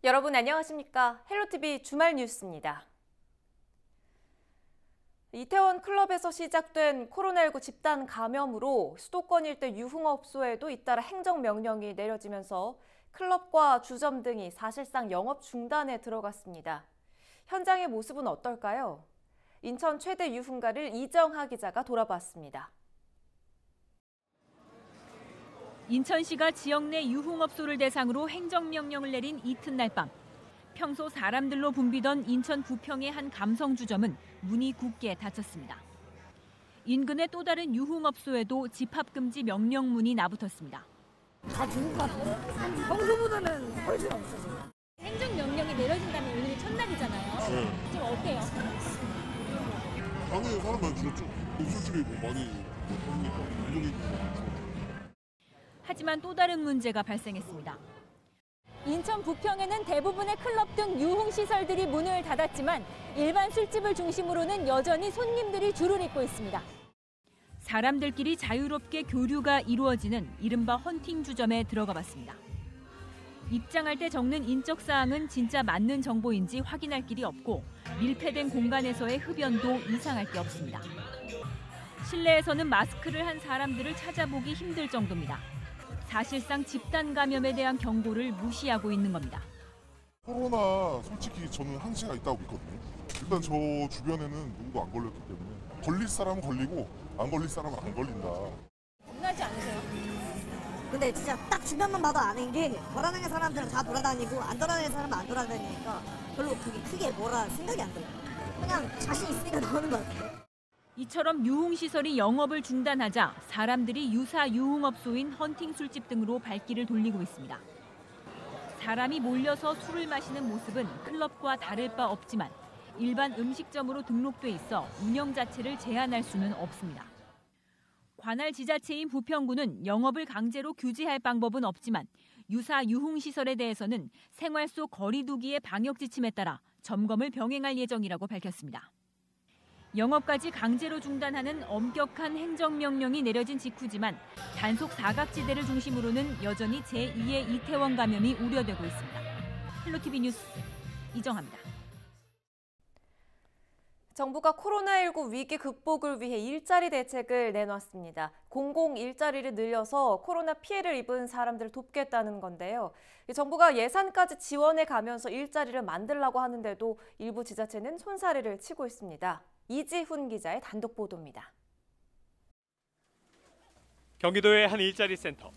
여러분 안녕하십니까? 헬로티비 주말 뉴스입니다. 이태원 클럽에서 시작된 코로나19 집단 감염으로 수도권 일대 유흥업소에도 잇따라 행정명령이 내려지면서 클럽과 주점 등이 사실상 영업 중단에 들어갔습니다. 현장의 모습은 어떨까요? 인천 최대 유흥가를 이정하 기자가 돌아봤습니다. 인천시가 지역 내 유흥업소를 대상으로 행정명령을 내린 이튿날 밤. 평소 사람들로 붐비던 인천 부평의 한 감성주점은 문이 굳게 닫혔습니다. 인근의 또 다른 유흥업소에도 집합금지 명령문이 나붙었습니다. 다 죽은 것 같아요. 평소보다는 훨씬 없어서. 행정명령이 내려진다면 오늘이 첫날이잖아요. 네. 지금 어때요? 당연히 사람 많이 줄었죠. 솔직히 많이 하니까 운동이 줄었죠. 하지만 또 다른 문제가 발생했습니다. 인천 부평에는 대부분의 클럽 등 유흥시설들이 문을 닫았지만 일반 술집을 중심으로는 여전히 손님들이 줄을 잇고 있습니다. 사람들끼리 자유롭게 교류가 이루어지는 이른바 헌팅 주점에 들어가 봤습니다. 입장할 때 적는 인적 사항은 진짜 맞는 정보인지 확인할 길이 없고 밀폐된 공간에서의 흡연도 이상할 게 없습니다. 실내에서는 마스크를 한 사람들을 찾아보기 힘들 정도입니다. 사실상 집단 감염에 대한 경고를 무시하고 있는 겁니다. 코로나 솔직히 저는 한시가 있다고 믿거든요. 일단 저 주변에는 누구도 안 걸렸기 때문에 걸릴 사람은 걸리고 안 걸릴 사람은 안 걸린다. 겁나지 않으세요? 근데 진짜 딱 주변만 봐도 아는 게 돌아다니는 사람들은 다 돌아다니고 안 돌아다니는 사람은 안 돌아다니니까 별로 그게 크게 뭐라 생각이 안 들어요. 그냥 자신 있으니까 나오는 것 같아요. 이처럼 유흥시설이 영업을 중단하자 사람들이 유사 유흥업소인 헌팅 술집 등으로 발길을 돌리고 있습니다. 사람이 몰려서 술을 마시는 모습은 클럽과 다를 바 없지만 일반 음식점으로 등록돼 있어 운영 자체를 제한할 수는 없습니다. 관할 지자체인 부평구는 영업을 강제로 규제할 방법은 없지만 유사 유흥시설에 대해서는 생활 속 거리 두기의 방역 지침에 따라 점검을 병행할 예정이라고 밝혔습니다. 영업까지 강제로 중단하는 엄격한 행정명령이 내려진 직후지만 단속 사각지대를 중심으로는 여전히 제2의 이태원 감염이 우려되고 있습니다. 헬로티비 뉴스 이정하입니다. 정부가 코로나19 위기 극복을 위해 일자리 대책을 내놨습니다. 공공 일자리를 늘려서 코로나 피해를 입은 사람들을 돕겠다는 건데요. 정부가 예산까지 지원해 가면서 일자리를 만들려고 하는데도 일부 지자체는 손사래를 치고 있습니다. 이지훈 기자의 단독 보도입니다. 경기도의 한 일자리 센터.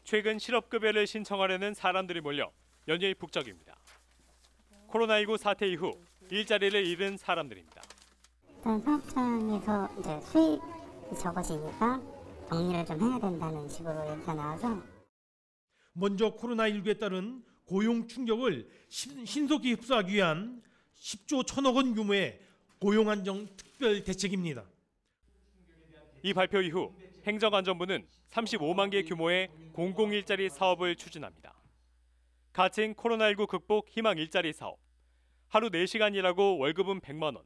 최근 실업급여를 신청하려는 사람들이 몰려 연일 북적입니다. 코로나19 사태 이후 일자리를 잃은 사람들입니다. 일단 사업장에서 이제 수입이 적어지니까 정리를 좀 해야 된다는 식으로 얘기가 나와서 먼저 코로나19에 따른 고용 충격을 신속히 흡수하기 위한 10조 1천억 원 규모의 고용안정 특별 대책입니다. 이 발표 이후 행정안전부는 35만 개 규모의 공공일자리 사업을 추진합니다. 가칭 코로나19 극복 희망 일자리 사업. 하루 4시간 일하고 월급은 100만 원,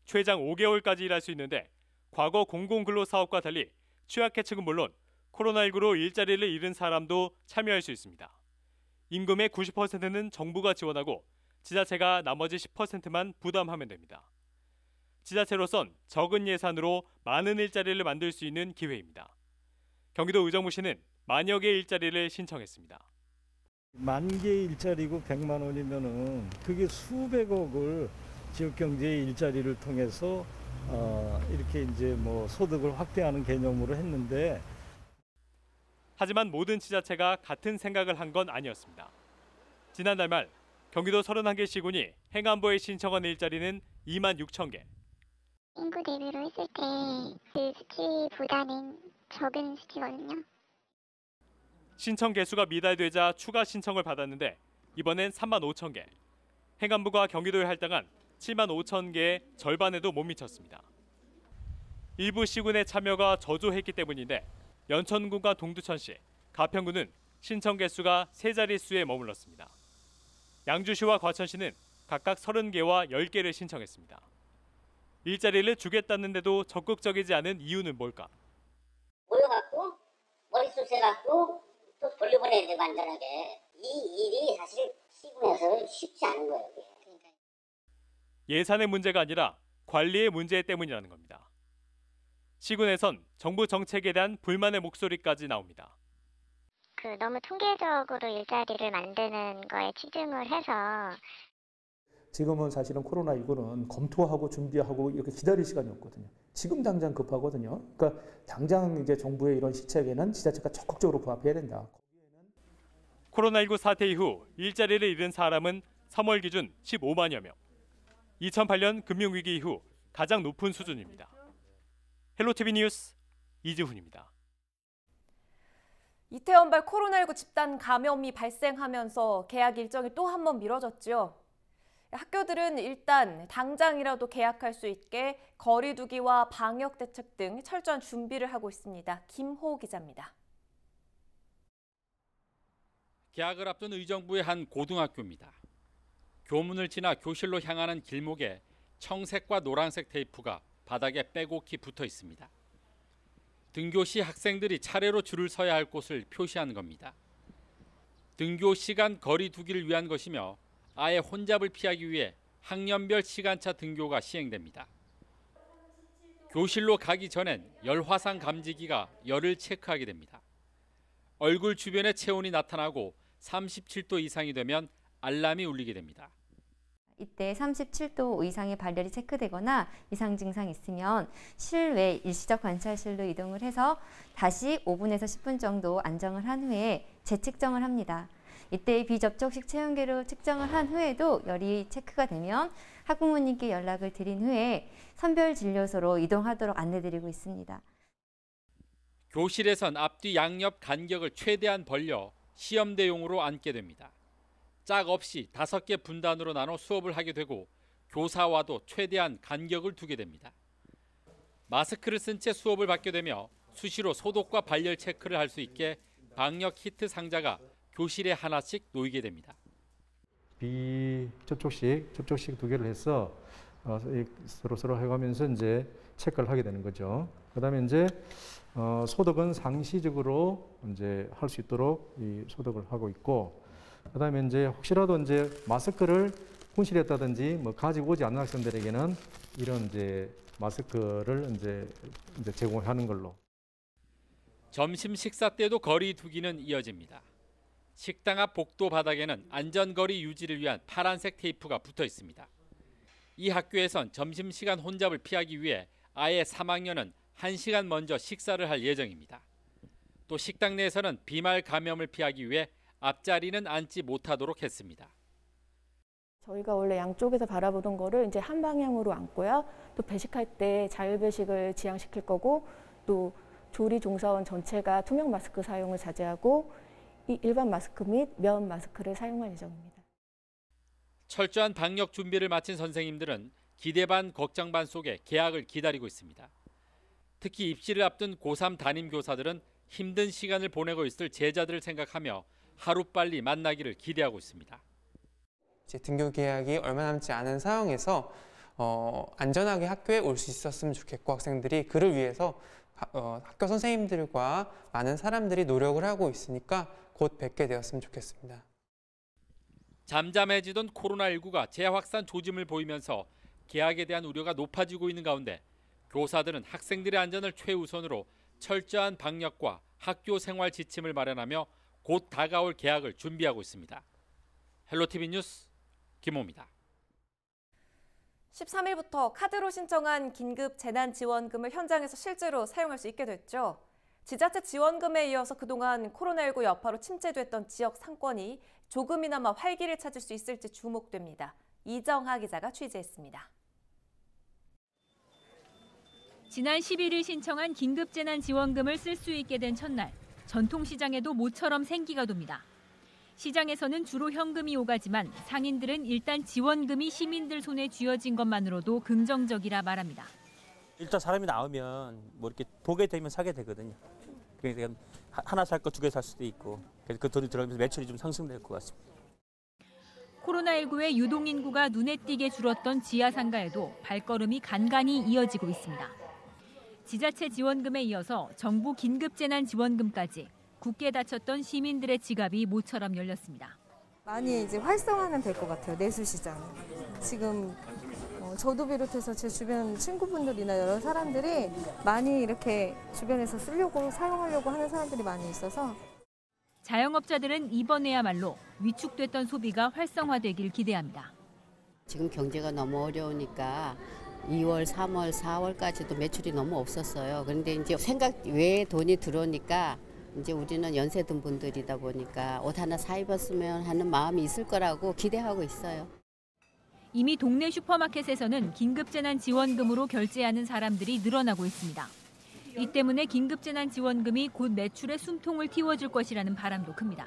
최장 5개월까지 일할 수 있는데 과거 공공근로사업과 달리 취약계층은 물론 코로나19로 일자리를 잃은 사람도 참여할 수 있습니다. 임금의 90%는 정부가 지원하고 지자체가 나머지 10%만 부담하면 됩니다. 지자체로선 적은 예산으로 많은 일자리를 만들 수 있는 기회입니다. 경기도 의정부시는 만여 개의 일자리를 신청했습니다. 10,000개 일자리고 100만 원이면은 그게 수백억을 지역 경제의 일자리를 통해서 이렇게 이제 뭐 소득을 확대하는 개념으로 했는데 하지만 모든 지자체가 같은 생각을 한 건 아니었습니다. 지난달 말 경기도 31개 시군이 행안부에 신청한 일자리는 2만 6천 개. 인구 대비로 했을 때 그 수치보다는 적은 수치거든요. 신청 개수가 미달되자 추가 신청을 받았는데 이번엔 3만 5천 개. 행안부가 경기도에 할당한 7만 5천 개의 절반에도 못 미쳤습니다. 일부 시군의 참여가 저조했기 때문인데 연천군과 동두천시, 가평군은 신청 개수가 3자릿수에 머물렀습니다. 양주시와 과천시는 각각 30개와 10개를 신청했습니다. 일자리를 주겠다는데도 적극적이지 않은 이유는 뭘까? 모여갖고 머릿속 해갖고 또 돌려보내야 되고 안전하게 이 일이 사실 시군에서는 쉽지 않은 거예요. 그러니까. 예산의 문제가 아니라 관리의 문제 때문이라는 겁니다. 시군에선 정부 정책에 대한 불만의 목소리까지 나옵니다. 너무 통계적으로 일자리를 만드는 거에 치중을 해서 지금은 사실은 코로나19는 검토하고 준비하고 이렇게 기다릴 시간이 없거든요. 지금 당장 급하거든요. 그러니까 당장 이제 정부의 이런 시책에는 지자체가 적극적으로 부합해야 된다. 코로나19 사태 이후 일자리를 잃은 사람은 3월 기준 15만여 명. 2008년 금융위기 이후 가장 높은 수준입니다. 헬로티비 뉴스 이지훈입니다. 이태원발 코로나19 집단 감염이 발생하면서 개학 일정이 또 한 번 미뤄졌죠. 학교들은 일단 당장이라도 개학할 수 있게 거리 두기와 방역 대책 등 철저한 준비를 하고 있습니다. 김호 기자입니다. 개학을 앞둔 의정부의 한 고등학교입니다. 교문을 지나 교실로 향하는 길목에 청색과 노란색 테이프가 바닥에 빼곡히 붙어 있습니다. 등교 시 학생들이 차례로 줄을 서야 할 곳을 표시한 겁니다. 등교 시간 거리 두기를 위한 것이며 아예 혼잡을 피하기 위해 학년별 시간차 등교가 시행됩니다. 교실로 가기 전엔 열 화상 감지기가 열을 체크하게 됩니다. 얼굴 주변에 체온이 나타나고 37도 이상이 되면 알람이 울리게 됩니다. 이때 37도 이상의 발열이 체크되거나 이상 증상이 있으면 실외 일시적 관찰실로 이동을 해서 다시 5분에서 10분 정도 안정을 한 후에 재측정을 합니다. 이때 비접촉식 체온계로 측정을 한 후에도 열이 체크가 되면 학부모님께 연락을 드린 후에 선별진료소로 이동하도록 안내드리고 있습니다. 교실에선 앞뒤 양옆 간격을 최대한 벌려 시험대용으로 앉게 됩니다. 짝 없이 5개 분단으로 나눠 수업을 하게 되고 교사와도 최대한 간격을 두게 됩니다. 마스크를 쓴 채 수업을 받게 되며 수시로 소독과 발열 체크를 할 수 있게 방역 키트 상자가 교실에 하나씩 놓이게 됩니다. 비접촉식, 접촉식 2개를 해서 서로 해가면서 이제 체크를 하게 되는 거죠. 그다음에 이제 소독은 상시적으로 이제 할 수 있도록 이 소독을 하고 있고, 그다음에 이제 혹시라도 이제 마스크를 분실했다든지 뭐 가지고 오지 않는 학생들에게는 이런 이제 마스크를 이제 제공하는 걸로. 점심 식사 때도 거리 두기는 이어집니다. 식당 앞 복도 바닥에는 안전거리 유지를 위한 파란색 테이프가 붙어 있습니다. 이 학교에선 점심시간 혼잡을 피하기 위해 아예 3학년은 1시간 먼저 식사를 할 예정입니다. 또 식당 내에서는 비말 감염을 피하기 위해 앞자리는 앉지 못하도록 했습니다. 저희가 원래 양쪽에서 바라보던 거를 이제 한 방향으로 앉고요. 또 배식할 때 자율배식을 지향시킬 거고, 또 조리 종사원 전체가 투명 마스크 사용을 자제하고 이 일반 마스크 및 면 마스크를 사용할 예정입니다. 철저한 방역 준비를 마친 선생님들은 기대 반 걱정 반 속에 개학을 기다리고 있습니다. 특히 입시를 앞둔 고3 담임 교사들은 힘든 시간을 보내고 있을 제자들을 생각하며 하루빨리 만나기를 기대하고 있습니다. 이제 등교 개학이 얼마 남지 않은 상황에서 안전하게 학교에 올 수 있었으면 좋겠고, 학생들이 그를 위해서 학교 선생님들과 많은 사람들이 노력을 하고 있으니까 곧 뵙게 되었으면 좋겠습니다. 잠잠해지던 코로나19가 재확산 조짐을 보이면서 개학에 대한 우려가 높아지고 있는 가운데 교사들은 학생들의 안전을 최우선으로 철저한 방역과 학교 생활 지침을 마련하며 곧 다가올 개학을 준비하고 있습니다. 헬로티비 뉴스 김호입니다. 13일부터 카드로 신청한 긴급 재난지원금을 현장에서 실제로 사용할 수 있게 됐죠. 지자체 지원금에 이어서 그동안 코로나19 여파로 침체됐던 지역 상권이 조금이나마 활기를 찾을 수 있을지 주목됩니다. 이정하 기자가 취재했습니다. 지난 11일 신청한 긴급재난지원금을 쓸 수 있게 된 첫날, 전통시장에도 모처럼 생기가 돕니다. 시장에서는 주로 현금이 오가지만 상인들은 일단 지원금이 시민들 손에 쥐어진 것만으로도 긍정적이라 말합니다. 일단 사람이 나오면 뭐 이렇게 보게 되면 사게 되거든요. 그러니까 하나 살 거 2개 살 수도 있고, 그래서 그 돈이 들어가면서 매출이 좀 상승될 것 같습니다. 코로나19의 유동인구가 눈에 띄게 줄었던 지하상가에도 발걸음이 간간히 이어지고 있습니다. 지자체 지원금에 이어서 정부 긴급재난지원금까지 굳게 닫혔던 시민들의 지갑이 모처럼 열렸습니다. 많이 이제 활성화는 될 것 같아요. 내수시장. 지금 저도 비롯해서 제 주변 친구분들이나 여러 사람들이 많이 이렇게 주변에서 사용하려고 하는 사람들이 많이 있어서 자영업자들은 이번에야말로 위축됐던 소비가 활성화되길 기대합니다. 지금 경제가 너무 어려우니까 2월, 3월, 4월까지도 매출이 너무 없었어요. 그런데 이제 생각 외에 돈이 들어오니까 이제 우리는 연세 든 분들이다 보니까 옷 하나 사 입었으면 하는 마음이 있을 거라고 기대하고 있어요. 이미 동네 슈퍼마켓에서는 긴급재난지원금으로 결제하는 사람들이 늘어나고 있습니다. 이 때문에 긴급재난지원금이 곧 매출의 숨통을 틔워줄 것이라는 바람도 큽니다.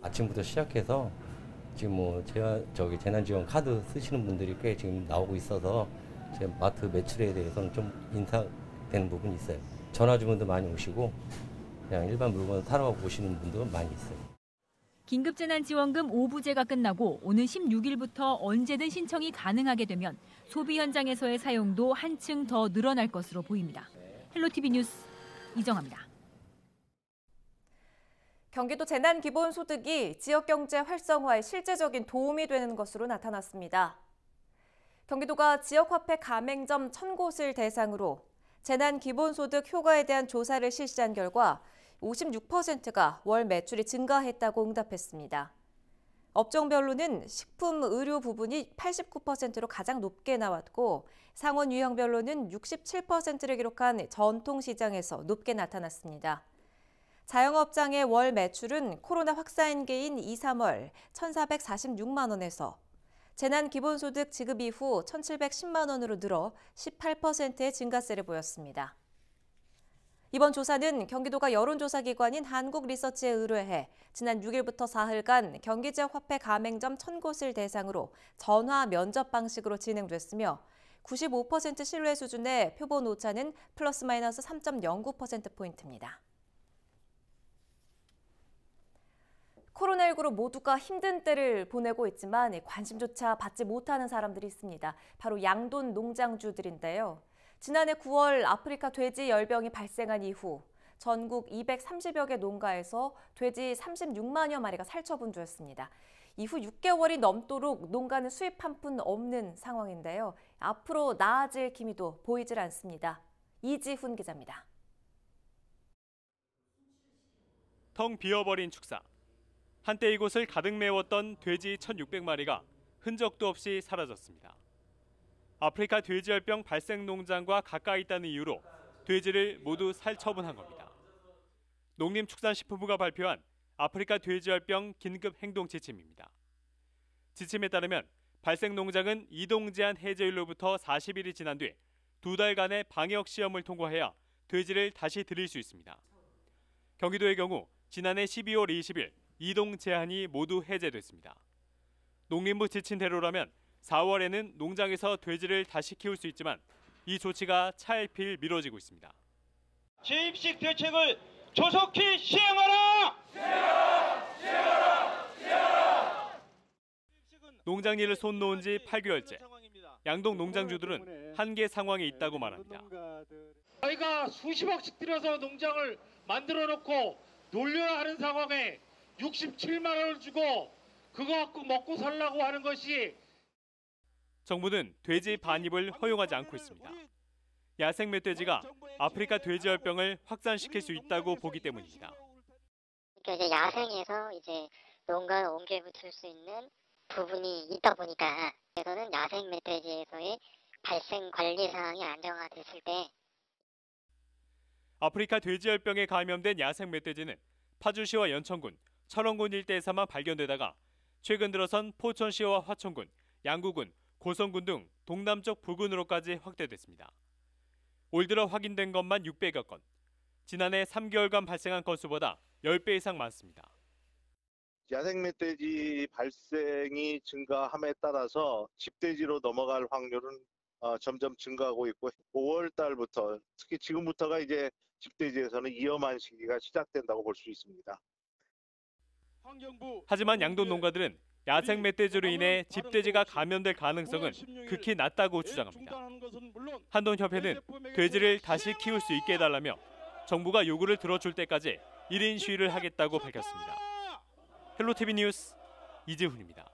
아침부터 시작해서 지금 재난지원 카드 쓰시는 분들이 꽤 지금 나오고 있어서 제 마트 매출에 대해서는 좀 인상되는 부분이 있어요. 전화 주문도 많이 오시고 그냥 일반 물건 사러 오시는 분도 많이 있어요. 긴급재난지원금 5부제가 끝나고 오는 16일부터 언제든 신청이 가능하게 되면 소비 현장에서의 사용도 한층 더 늘어날 것으로 보입니다. 헬로티비 뉴스 이정아입니다. 경기도 재난기본소득이 지역경제 활성화에 실제적인 도움이 되는 것으로 나타났습니다. 경기도가 지역화폐 가맹점 1000곳을 대상으로 재난기본소득 효과에 대한 조사를 실시한 결과 56%가 월 매출이 증가했다고 응답했습니다. 업종별로는 식품, 의료 부분이 89%로 가장 높게 나왔고 상원 유형별로는 67%를 기록한 전통시장에서 높게 나타났습니다. 자영업장의 월 매출은 코로나 확산기인 2, 3월 1,446만 원에서 재난기본소득 지급 이후 1,710만 원으로 늘어 18%의 증가세를 보였습니다. 이번 조사는 경기도가 여론조사기관인 한국리서치에 의뢰해 지난 6일부터 사흘간 경기지역 화폐 가맹점 1000곳을 대상으로 전화 면접 방식으로 진행됐으며 95% 신뢰 수준의 표본 오차는 플러스 마이너스 3.09%포인트입니다. 코로나19로 모두가 힘든 때를 보내고 있지만 관심조차 받지 못하는 사람들이 있습니다. 바로 양돈 농장주들인데요. 지난해 9월 아프리카 돼지 열병이 발생한 이후 전국 230여 개 농가에서 돼지 36만여 마리가 살처분되었습니다. 이후 6개월이 넘도록 농가는 수입 한 푼 없는 상황인데요. 앞으로 나아질 기미도 보이질 않습니다. 이지훈 기자입니다. 텅 비어버린 축사. 한때 이곳을 가득 메웠던 돼지 1,600마리가 흔적도 없이 사라졌습니다. 아프리카 돼지열병 발생 농장과 가까이 있다는 이유로 돼지를 모두 살처분한 겁니다. 농림축산식품부가 발표한 아프리카 돼지열병 긴급 행동 지침입니다. 지침에 따르면 발생 농장은 이동 제한 해제일로부터 40일이 지난 뒤 2달간의 방역 시험을 통과해야 돼지를 다시 들일 수 있습니다. 경기도의 경우 지난해 12월 20일 이동 제한이 모두 해제됐습니다. 농림부 지침대로라면 4월에는 농장에서 돼지를 다시 키울 수 있지만 이 조치가 차일피일 미뤄지고 있습니다. 재입식 대책을 조속히 시행하라! 시행하라! 농장 일을 손 놓은 지 8개월째. 양동 농장주들은 한계 상황에 있다고 말합니다. 저희가 수십억씩 들여서 농장을 만들어 놓고 놀려야 하는 상황에 67만 원을 주고 그거 갖고 먹고 살라고 하는 것이 정부는 돼지 반입을 허용하지 않고 있습니다. 야생 멧돼지가 아프리카 돼지열병을 확산시킬 수 있다고 보기 때문입니다. 이제 야생에서 이제 농가를 옮겨 붙일 수 있는 부분이 있다 보니까 그래서는 야생 멧돼지에서의 발생 관리 사항이 안정화됐을 때 아프리카 돼지열병에 감염된 야생 멧돼지는 파주시와 연천군, 철원군 일대에서만 발견되다가 최근 들어선 포천시와 화천군, 양구군, 고성군 등 동남쪽 부근으로까지 확대됐습니다. 올 들어 확인된 것만 600여 건, 지난해 3개월간 발생한 건수보다 10배 이상 많습니다. 야생 멧돼지 발생이 증가함에 따라서 집돼지로 넘어갈 확률은 점점 증가하고 있고 5월 달부터 특히 지금부터가 이제 집돼지에서는 위험한 시기가 시작된다고 볼 수 있습니다. 하지만 양돈 농가들은 야생 멧돼지로 인해 집돼지가 감염될 가능성은 극히 낮다고 주장합니다. 한돈협회는 돼지를 다시 키울 수 있게 해달라며 정부가 요구를 들어줄 때까지 1인 시위를 하겠다고 밝혔습니다. 헬로티비 뉴스 이재훈입니다.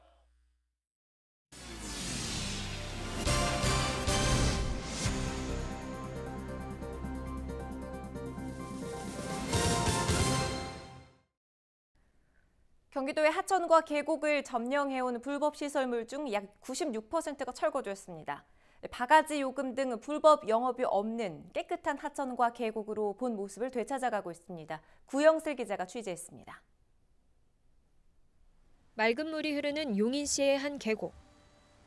경기도의 하천과 계곡을 점령해온 불법 시설물 중 약 96%가 철거됐습니다. 바가지 요금 등 불법 영업이 없는 깨끗한 하천과 계곡으로 본 모습을 되찾아가고 있습니다. 구영슬 기자가 취재했습니다. 맑은 물이 흐르는 용인시의 한 계곡.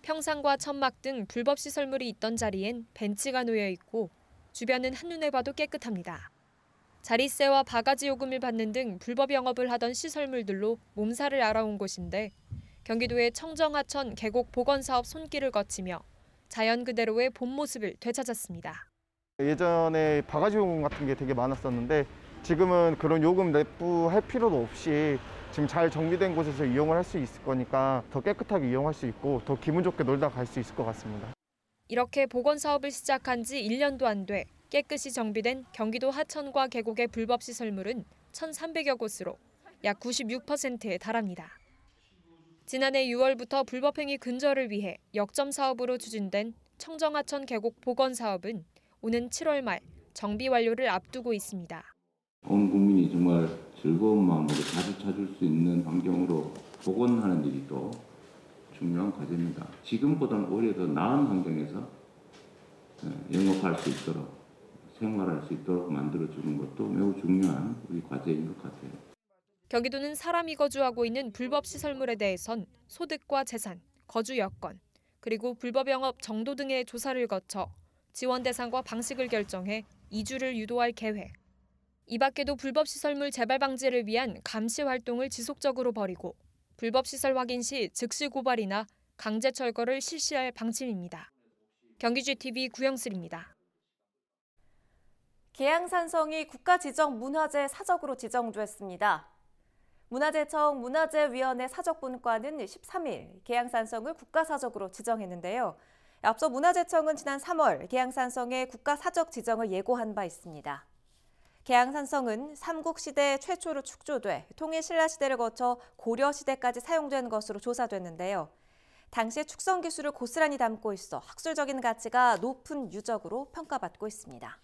평상과 천막 등 불법 시설물이 있던 자리엔 벤치가 놓여 있고 주변은 한눈에 봐도 깨끗합니다. 자릿세와 바가지 요금을 받는 등 불법 영업을 하던 시설물들로 몸살을 앓아온 곳인데 경기도의 청정하천 계곡 복원사업 손길을 거치며 자연 그대로의 본 모습을 되찾았습니다. 예전에 바가지 요금 같은 게 되게 많았었는데 지금은 그런 요금 납부할 필요도 없이 지금 잘 정비된 곳에서 이용을 할 수 있을 거니까 더 깨끗하게 이용할 수 있고 더 기분 좋게 놀다 갈 수 있을 것 같습니다. 이렇게 복원 사업을 시작한 지 1년도 안 돼 깨끗이 정비된 경기도 하천과 계곡의 불법 시설물은 1,300여 곳으로 약 96%에 달합니다. 지난해 6월부터 불법 행위 근절을 위해 역점 사업으로 추진된 청정하천 계곡 복원 사업은 오는 7월 말 정비 완료를 앞두고 있습니다. 온 국민이 정말 즐거운 마음으로 자주 찾을 수 있는 환경으로 복원하는 일이 또 중요한 과제입니다. 지금보다는 오히려 더 나은 환경에서 영업할 수 있도록 생활할 수 있도록 만들어주는 것도 매우 중요한 우리 과제인 것 같아요. 경기도는 사람이 거주하고 있는 불법 시설물에 대해선 소득과 재산, 거주 여건, 그리고 불법 영업 정도 등의 조사를 거쳐 지원 대상과 방식을 결정해 이주를 유도할 계획. 이 밖에도 불법 시설물 재발 방지를 위한 감시 활동을 지속적으로 벌이고 불법 시설 확인 시 즉시 고발이나 강제 철거를 실시할 방침입니다. 경기GTV 구영슬입니다. 계양산성이 국가지정 문화재 사적으로 지정됐습니다. 문화재청 문화재위원회 사적분과는 13일 계양산성을 국가사적으로 지정했는데요. 앞서 문화재청은 지난 3월 계양산성의 국가사적 지정을 예고한 바 있습니다. 계양산성은 삼국시대 최초로 축조돼 통일신라시대를 거쳐 고려시대까지 사용된 것으로 조사됐는데요. 당시의 축성 기술을 고스란히 담고 있어 학술적인 가치가 높은 유적으로 평가받고 있습니다.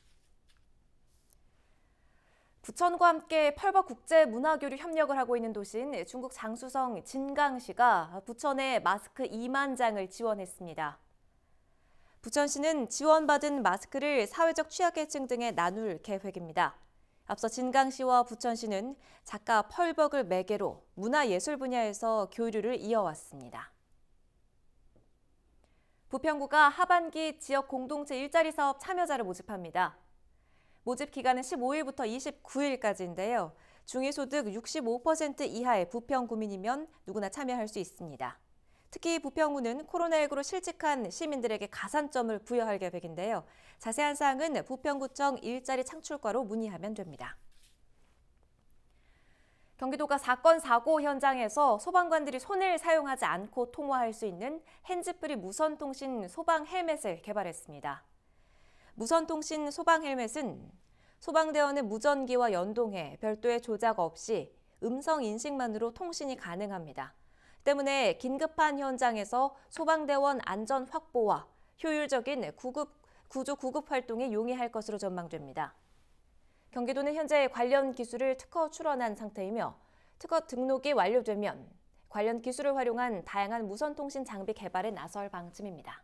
부천과 함께 펄버 국제문화교류 협력을 하고 있는 도시인 중국 장쑤성 진강시가 부천에 마스크 2만 장을 지원했습니다. 부천시는 지원받은 마스크를 사회적 취약계층 등에 나눌 계획입니다. 앞서 진강시와 부천시는 작가 펄벅을 매개로 문화예술 분야에서 교류를 이어왔습니다. 부평구가 하반기 지역 공동체 일자리 사업 참여자를 모집합니다. 모집 기간은 15일부터 29일까지인데요. 중위소득 65% 이하의 부평구민이면 누구나 참여할 수 있습니다. 특히 부평구는 코로나19로 실직한 시민들에게 가산점을 부여할 계획인데요. 자세한 사항은 부평구청 일자리 창출과로 문의하면 됩니다. 경기도가 사건 사고 현장에서 소방관들이 손을 사용하지 않고 통화할 수 있는 핸즈프리 무선통신 소방 헬멧을 개발했습니다. 무선통신 소방 헬멧은 소방대원의 무전기와 연동해 별도의 조작 없이 음성 인식만으로 통신이 가능합니다. 때문에 긴급한 현장에서 소방대원 안전 확보와 효율적인 구조 구급 활동에 용이할 것으로 전망됩니다. 경기도는 현재 관련 기술을 특허 출원한 상태이며 특허 등록이 완료되면 관련 기술을 활용한 다양한 무선통신 장비 개발에 나설 방침입니다.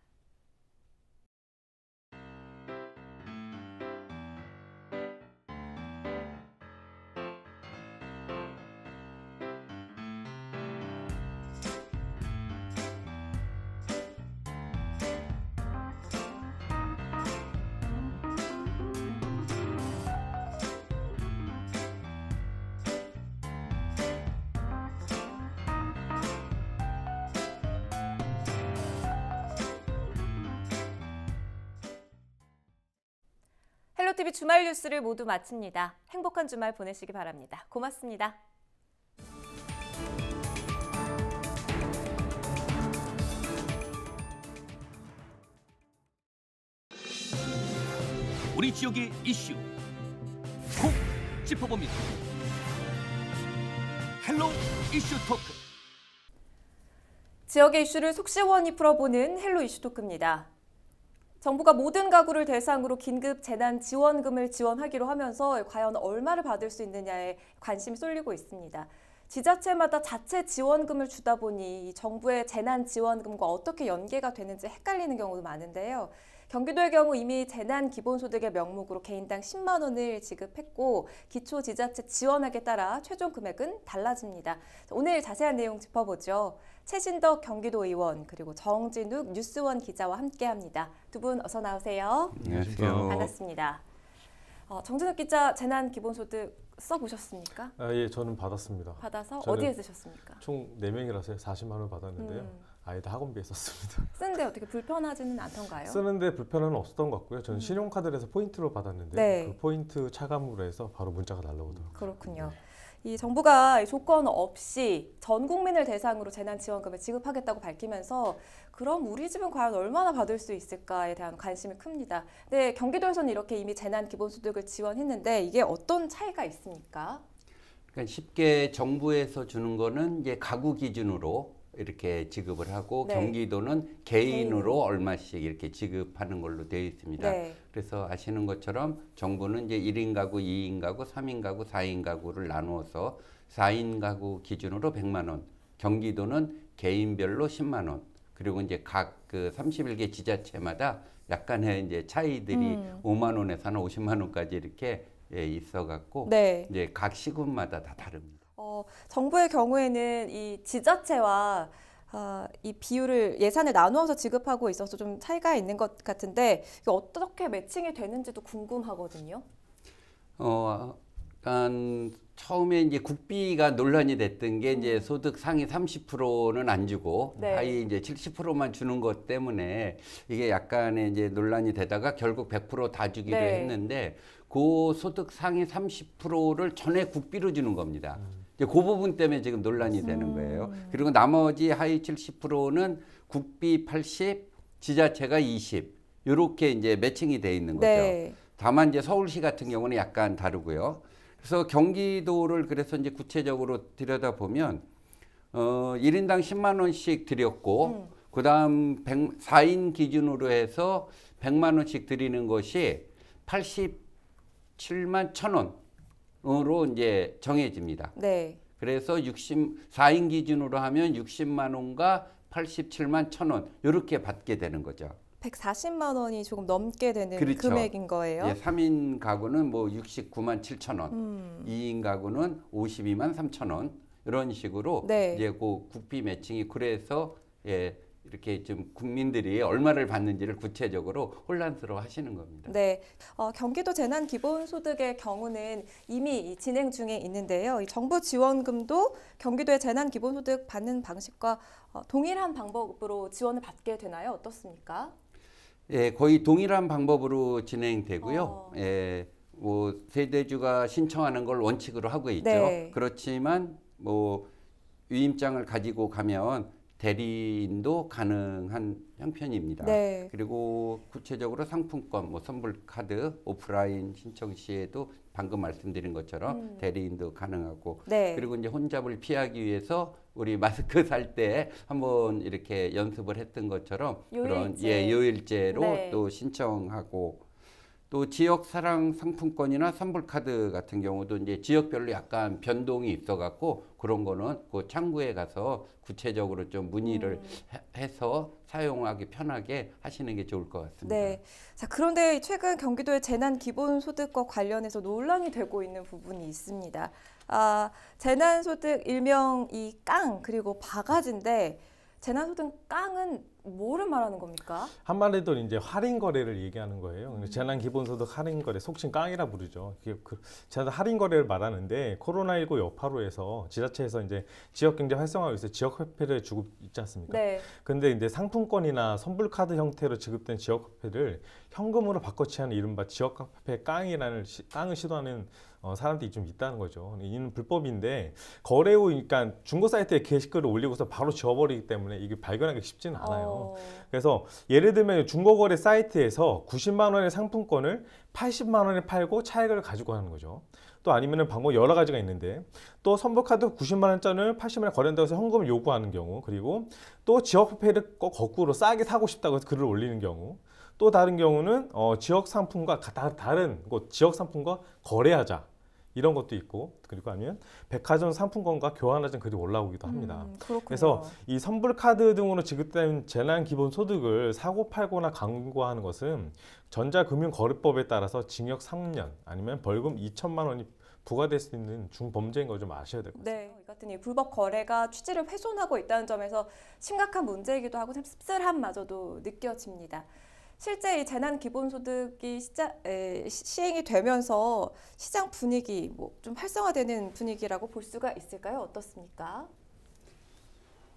헬로티비 주말 뉴스를 모두 마칩니다. 행복한 주말 보내시기 바랍니다. 고맙습니다. 우리 지역의 이슈 콕 짚어봅니다. 헬로 이슈 토크. 지역의 이슈를 속 시원히 풀어보는 헬로 이슈 토크입니다. 정부가 모든 가구를 대상으로 긴급 재난지원금을 지원하기로 하면서 과연 얼마를 받을 수 있느냐에 관심이 쏠리고 있습니다. 지자체마다 자체 지원금을 주다 보니 정부의 재난지원금과 어떻게 연계가 되는지 헷갈리는 경우도 많은데요. 경기도의 경우 이미 재난기본소득의 명목으로 개인당 10만 원을 지급했고 기초지자체 지원액에 따라 최종 금액은 달라집니다. 오늘 자세한 내용 짚어보죠. 최신덕 경기도 의원 그리고 정진욱 뉴스원 기자와 함께합니다. 두 분 어서 나오세요. 안녕하세요. 반갑습니다. 정진욱 기자 재난기본소득 써보셨습니까? 예, 저는 받았습니다. 받아서 어디에 쓰셨습니까? 총 4명이라서 40만 원 받았는데요. 아이들 학원비에 썼습니다. 쓰는데 어떻게 불편하지는 않던가요? 쓰는데 불편은 없었던 것 같고요. 저는 신용카드를 해서 포인트로 받았는데 네. 그 포인트 차감으로 해서 바로 문자가 날라오더라고요. 그렇군요. 이 정부가 조건 없이 전 국민을 대상으로 재난지원금을 지급하겠다고 밝히면서 그럼 우리 집은 과연 얼마나 받을 수 있을까에 대한 관심이 큽니다. 근데 경기도에서는 이렇게 이미 재난기본소득을 지원했는데 이게 어떤 차이가 있습니까? 그러니까 쉽게 정부에서 주는 거는 이제 가구 기준으로 이렇게 지급을 하고 네. 경기도는 개인으로 얼마씩 이렇게 지급하는 걸로 되어 있습니다. 네. 그래서 아시는 것처럼 정부는 이제 1인 가구, 2인 가구, 3인 가구, 4인 가구를 나누어서 4인 가구 기준으로 100만 원, 경기도는 개인별로 10만 원, 그리고 이제 각 그 31개 지자체마다 약간의 이제 차이들이 5만 원에서 한 50만 원까지 이렇게 있어갖고 네. 이제 각 시군마다 다 다릅니다. 정부의 경우에는 이 지자체와 이 비율을 예산을 나누어서 지급하고 있어서 좀 차이가 있는 것 같은데 이게 어떻게 매칭이 되는지도 궁금하거든요. 처음에 이제 국비가 논란이 됐던 게 이제 소득 상위 30%는 안 주고 네. 하위 이제 70%만 주는 것 때문에 이게 약간의 이제 논란이 되다가 결국 100% 다 주기로 네. 했는데 그 소득 상위 30%를 전액 국비로 주는 겁니다. 이제 그 부분 때문에 지금 논란이 되는 거예요. 그리고 나머지 하위 70%는 국비 80, 지자체가 20 이렇게 이제 매칭이 돼 있는 거죠. 네. 다만 이제 서울시 같은 경우는 약간 다르고요. 그래서 경기도를 그래서 이제 구체적으로 들여다보면 1인당 10만 원씩 드렸고 그다음 4인 기준으로 해서 100만 원씩 드리는 것이 87만 1천 원으로 이제 정해집니다. 네. 그래서 4인 기준으로 하면 60만 원과 87만 1천 원 이렇게 받게 되는 거죠. 140만 원이 조금 넘게 되는 그렇죠. 금액인 거예요. 예, 3인 가구는 뭐 69만 7천 원, 2인 가구는 52만 3천 원 이런 식으로 네. 이제 그 국비 매칭이 그래서 이렇게 좀 국민들이 얼마를 받는지를 구체적으로 혼란스러워 하시는 겁니다. 네, 경기도 재난기본소득의 경우는 이미 진행 중에 있는데요. 이 정부 지원금도 경기도의 재난기본소득 받는 방식과 동일한 방법으로 지원을 받게 되나요? 어떻습니까? 예, 거의 동일한 방법으로 진행되고요. 뭐 세대주가 신청하는 걸 원칙으로 하고 있죠. 네. 그렇지만 뭐 위임장을 가지고 가면 대리인도 가능한 형편입니다. 네. 그리고 구체적으로 상품권, 뭐 선불 카드, 오프라인 신청 시에도 방금 말씀드린 것처럼 대리인도 가능하고 네. 그리고 이제 혼잡을 피하기 위해서 우리 마스크 살 때 한번 이렇게 연습을 했던 것처럼 그런 요일제로 네. 또 신청하고 또 지역 사랑 상품권이나 선불 카드 같은 경우도 이제 지역별로 약간 변동이 있어갖고 그런 거는 그 창구에 가서 구체적으로 좀 문의를 해서 사용하기 편하게 하시는 게 좋을 것 같습니다. 네. 자, 그런데 최근 경기도의 재난기본소득과 관련해서 논란이 되고 있는 부분이 있습니다. 재난소득 일명 이 깡 그리고 바가지인데 재난소득 깡은 뭐를 말하는 겁니까? 한마디로 이제 할인 거래를 얘기하는 거예요. 재난 기본소득 할인 거래, 속칭 깡이라 부르죠. 재난 할인 거래를 말하는데 코로나19 여파로 해서 지자체에서 이제 지역 경제 활성화를 위해서 지역 화폐를 주고 있지 않습니까? 네. 근데 이제 상품권이나 선불 카드 형태로 지급된 지역 화폐를 현금으로 바꿔 취하는 이른바 지역 화폐 깡을 시도하는 사람들이 좀 있다는 거죠. 이는 불법인데 거래 후 그러니까 중고 사이트에 게시글을 올리고서 바로 지워버리기 때문에 이게 발견하기 쉽지는 않아요. 거예요. 그래서 예를 들면 중고거래 사이트에서 90만 원의 상품권을 80만 원에 팔고 차익을 가지고 하는 거죠. 또 아니면은 방법 여러 가지가 있는데, 또 선불카드 90만 원짜리를 80만 원에 거래한다고 해서 현금을 요구하는 경우, 그리고 또 지역화폐를 거꾸로 싸게 사고 싶다고 해서 글을 올리는 경우, 또 다른 경우는 지역 상품과 다른 지역 상품과 거래하자, 이런 것도 있고, 그리고 아니면 백화점 상품권과 교환하자는 글이 올라오기도 합니다. 그래서 이 선불카드 등으로 지급된 재난기본소득을 사고 팔거나 광고하는 것은 전자금융거래법에 따라서 징역 3년 아니면 벌금 2천만 원이 부과될 수 있는 중범죄인 걸 좀 아셔야 될 것 같습니다. 네, 이 같은 이 불법 거래가 취지를 훼손하고 있다는 점에서 심각한 문제이기도 하고 참 씁쓸함마저도 느껴집니다. 실제 이 재난기본소득이 시행이 되면서 시장 분위기 좀 활성화되는 분위기라고 볼 수가 있을까요? 어떻습니까?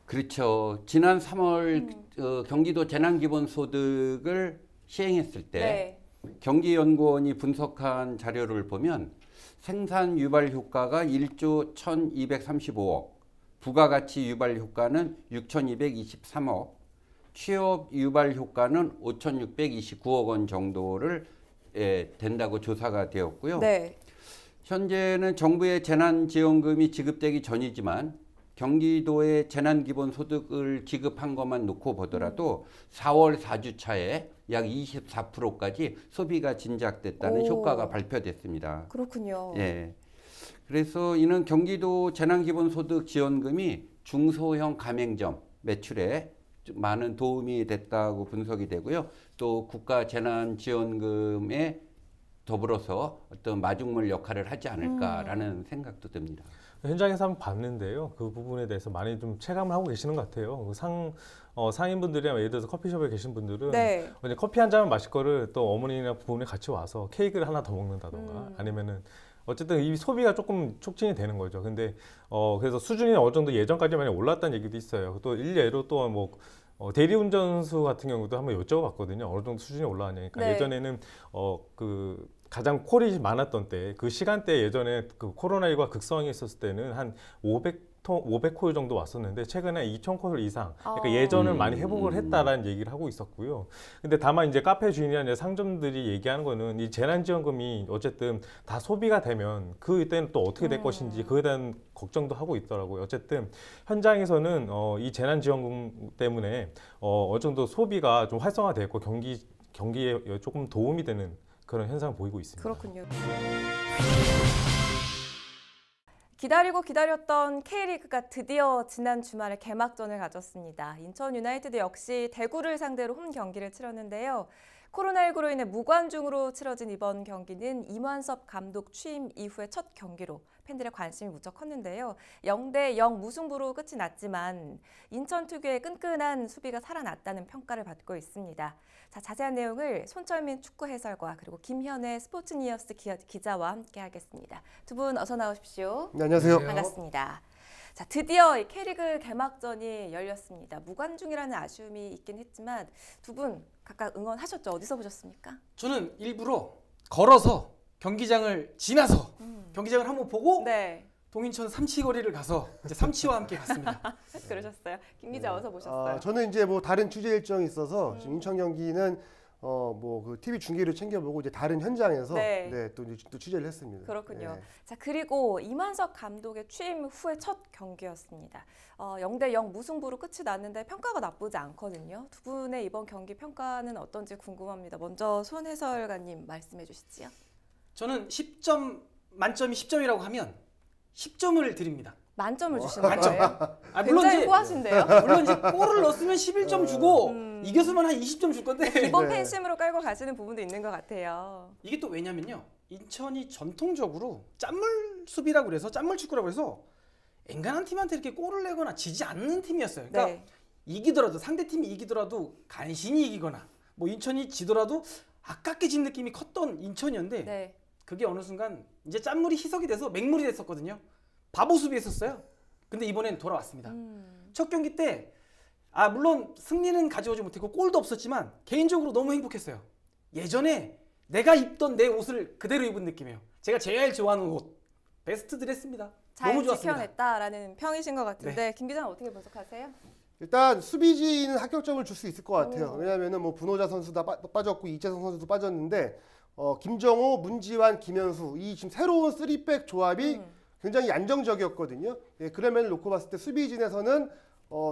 그렇죠. 지난 3월 경기도 재난기본소득을 시행했을 때 경기연구원이 분석한 자료를 보면 생산 유발 효과가 1조 1,235억, 부가가치 유발 효과는 6,223억, 취업 유발 효과는 5,629억 원 정도를 된다고 조사가 되었고요. 현재는 정부의 재난지원금이 지급되기 전이지만 경기도의 재난기본소득을 지급한 것만 놓고 보더라도 4월 4주차에 약 24%까지 소비가 진작됐다는 효과가 발표됐습니다. 그렇군요. 예. 그래서 이는 경기도 재난기본소득 지원금이 중소형 가맹점 매출에 많은 도움이 됐다고 분석이 되고요. 또 국가 재난지원금에 더불어서 어떤 마중물 역할을 하지 않을까라는 생각도 듭니다. 현장에서 한번 봤는데요. 그 부분에 대해서 많이 좀 체감을 하고 계시는 것 같아요. 상인분들이나 예를 들어서 커피숍에 계신 분들은 이제 커피 한 잔을 마실 거를 또 어머니나 부모님 같이 와서 케이크를 하나 더 먹는다던가 아니면은 어쨌든 이 소비가 조금 촉진이 되는 거죠. 근데 그래서 수준이 어느 정도 예전까지 많이 올랐다는 얘기도 있어요. 또 일례로 또 뭐 대리운전수 같은 경우도 한번 여쭤봤거든요. 어느 정도 수준이 올라왔냐니까. 예전에는 그 가장 콜이 많았던 때, 그 시간대 예전에 그 코로나19가 극성이 있었을 때는 한 500콜 정도 왔었는데 최근에 2,000콜 이상. 그러니까 예전을 많이 회복을 했다라는 얘기를 하고 있었고요. 근데 다만 이제 카페 주인이나 이제 상점들이 얘기하는 거는 이 재난지원금이 어쨌든 다 소비가 되면 그때는 또 어떻게 될 것인지 그에 대한 걱정도 하고 있더라고요. 어쨌든 현장에서는 이 재난지원금 때문에 어느 정도 소비가 좀 활성화됐고 경기에 조금 도움이 되는 그런 현상을 보이고 있습니다. 그렇군요. 기다리고 기다렸던 K리그가 드디어 지난 주말에 개막전을 가졌습니다. 인천 유나이티드 역시 대구를 상대로 홈 경기를 치렀는데요. 코로나19로 인해 무관중으로 치러진 이번 경기는 임완섭 감독 취임 이후의 첫 경기로 팬들의 관심이 무척 컸는데요. 0대0 무승부로 끝이 났지만 인천 특유의 끈끈한 수비가 살아났다는 평가를 받고 있습니다. 자, 자세한 내용을 손철민 축구 해설과 그리고 김현애 스포츠니어스 기자와 함께 하겠습니다. 두 분 어서 나오십시오. 네, 안녕하세요. 반갑습니다. 자, 드디어 이 K리그 개막전이 열렸습니다. 무관중이라는 아쉬움이 있긴 했지만 두 분 각각 응원하셨죠? 어디서 보셨습니까? 저는 일부러 걸어서 경기장을 지나서 경기장을 한번 보고 동인천 삼치거리를 가서 이제 삼치와 함께 갔습니다. 그러셨어요? 김 기자 어디서 보셨어요? 저는 이제 뭐 다른 취재 일정이 있어서 지금 인천 경기는 뭐 그 TV 중계를 챙겨보고 이제 다른 현장에서 또 취재를 했습니다. 그렇군요. 자, 그리고 임완석 감독의 취임 후의 첫 경기였습니다. 0대0 무승부로 끝이 났는데 평가가 나쁘지 않거든요. 두 분의 이번 경기 평가는 어떤지 궁금합니다. 먼저 손 해설가님 말씀해 주시지요. 저는 10점 만점이 10점이라고 하면 10점을 드립니다. 만점을 주시는 거예요? 물론 굉장히 후하신데요? 물론 이제 골을 넣었으면 11점 주고 이겼으면 한 20점 줄 건데 기본 팬심으로 깔고 가시는 부분도 있는 것 같아요. 이게 또 왜냐면요. 인천이 전통적으로 짠물 수비라고 그래서 짠물 축구라고 해서 엔간한 팀한테 이렇게 골을 내거나 지지 않는 팀이었어요. 그러니까 이기더라도 상대팀이 이기더라도 간신히 이기거나 뭐 인천이 지더라도 아깝게 진 느낌이 컸던 인천이었는데 그게 어느 순간 이제 짠물이 희석이 돼서 맹물이 됐었거든요. 바보 수비했었어요. 근데 이번엔 돌아왔습니다. 첫 경기 때 물론 승리는 가져오지 못했고 골도 없었지만 개인적으로 너무 행복했어요. 예전에 내가 입던 내 옷을 그대로 입은 느낌이에요. 제가 제일 좋아하는 옷 베스트들 했습니다. 잘 너무 좋았습니다. 지켜냈다라는 평이신 것 같은데 네. 김 기자는 어떻게 분석하세요? 일단 수비진은 합격점을 줄 수 있을 것 같아요. 왜냐하면은 뭐 분호자 선수도 빠졌고 이재성 선수도 빠졌는데 김정호, 문지환, 김현수 이 지금 새로운 3백 조합이 굉장히 안정적이었거든요. 예, 그러면 놓고 봤을 때 수비진에서는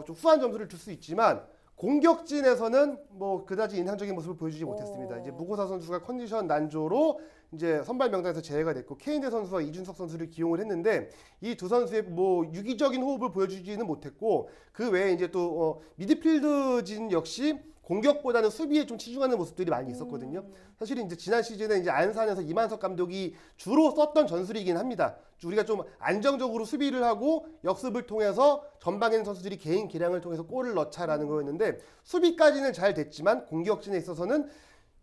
좀 후한 점수를 줄 수 있지만 공격진에서는 뭐 그다지 인상적인 모습을 보여주지 못했습니다. 이제 무고사 선수가 컨디션 난조로 이제 선발 명단에서 제외가 됐고 케인대 선수와 이준석 선수를 기용을 했는데 이 두 선수의 뭐 유기적인 호흡을 보여주지는 못했고 그 외에 이제 또 미드필드진 역시 공격보다는 수비에 좀 치중하는 모습들이 많이 있었거든요. 사실은 이제 지난 시즌에 이제 안산에서 이만석 감독이 주로 썼던 전술이긴 합니다. 우리가 좀 안정적으로 수비를 하고 역습을 통해서 전방에 있는 선수들이 개인 기량을 통해서 골을 넣자라는 거였는데 수비까지는 잘 됐지만 공격진에 있어서는